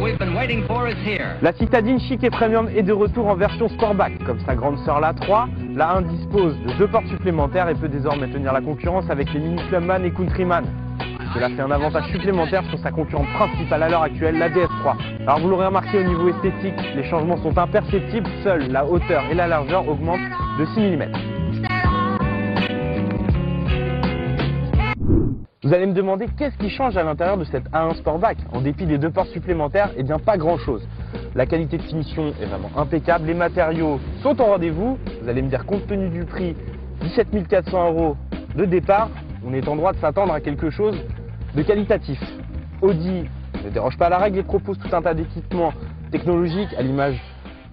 we've been waiting for is here. La citadine chic et premium est de retour en version Sportback. Comme sa grande sœur la 3, la 1 dispose de 2 portes supplémentaires et peut désormais tenir la concurrence avec les Mini Clubman et Countryman. Cela fait un avantage supplémentaire sur sa concurrente principale à l'heure actuelle, la DS3. Alors vous l'aurez remarqué, au niveau esthétique, les changements sont imperceptibles, seule la hauteur et la largeur augmentent de 6 mm. Vous allez me demander qu'est-ce qui change à l'intérieur de cette A1 Sportback. En dépit des 2 portes supplémentaires, eh bien pas grand chose. La qualité de finition est vraiment impeccable, les matériaux sont au rendez-vous. Vous allez me dire, compte tenu du prix, 17 400 € de départ, on est en droit de s'attendre à quelque chose de qualitatif. Audi ne déroge pas à la règle et propose tout un tas d'équipements technologiques à l'image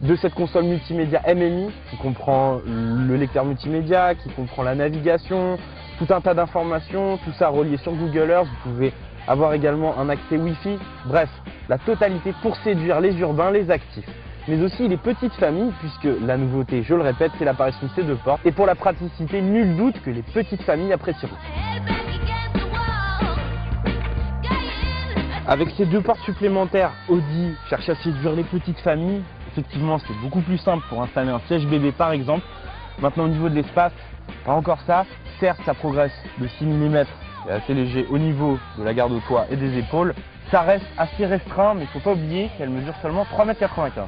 de cette console multimédia MMI qui comprend le lecteur multimédia, qui comprend la navigation, tout un tas d'informations, tout ça relié sur Google Earth. Vous pouvez avoir également un accès Wi-Fi. Bref, la totalité pour séduire les urbains, les actifs, mais aussi les petites familles, puisque la nouveauté, je le répète, c'est l'apparition de ces 2 portes. Et pour la praticité, nul doute que les petites familles apprécieront. Avec ces 2 portes supplémentaires, Audi cherche à séduire les petites familles. Effectivement, c'est beaucoup plus simple pour installer un siège bébé par exemple. Maintenant, au niveau de l'espace, pas encore ça. Certes, ça progresse de 6 mm, c'est assez léger au niveau de la garde au toit et des épaules. Ça reste assez restreint, mais il ne faut pas oublier qu'elle mesure seulement 3,95 m.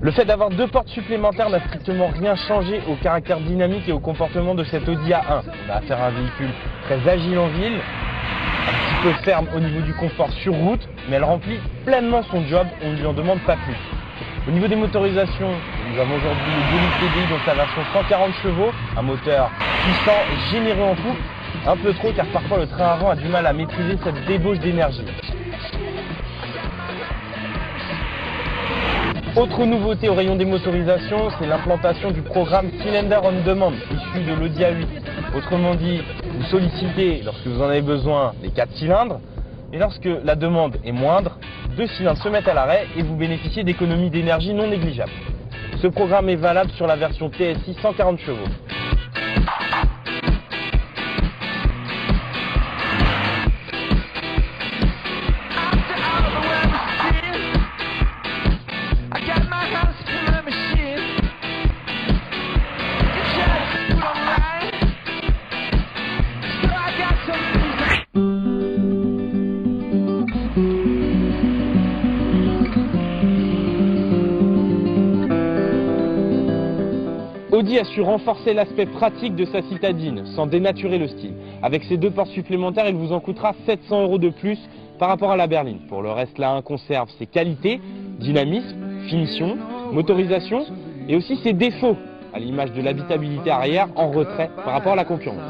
Le fait d'avoir 2 portes supplémentaires n'a strictement rien changé au caractère dynamique et au comportement de cette Audi A1. On a affaire à un véhicule très agile en ville, un petit peu ferme au niveau du confort sur route, mais elle remplit pleinement son job, on ne lui en demande pas plus. Au niveau des motorisations, nous avons aujourd'hui le Bolide TDI dans sa version 140 chevaux, un moteur puissant et généreux en couple, un peu trop car parfois le train avant a du mal à maîtriser cette débauche d'énergie. Autre nouveauté au rayon des motorisations, c'est l'implantation du programme Cylinder on Demand, issu de l'Audi A8. Autrement dit, vous sollicitez, lorsque vous en avez besoin, les 4 cylindres, et lorsque la demande est moindre, 2 cylindres se mettent à l'arrêt et vous bénéficiez d'économies d'énergie non négligeables. Ce programme est valable sur la version TSI 140 chevaux. Audi a su renforcer l'aspect pratique de sa citadine sans dénaturer le style. Avec ses 2 portes supplémentaires, il vous en coûtera 700 € de plus par rapport à la berline. Pour le reste, la 1 conserve ses qualités, dynamisme, finition, motorisation et aussi ses défauts, à l'image de l'habitabilité arrière en retrait par rapport à la concurrence.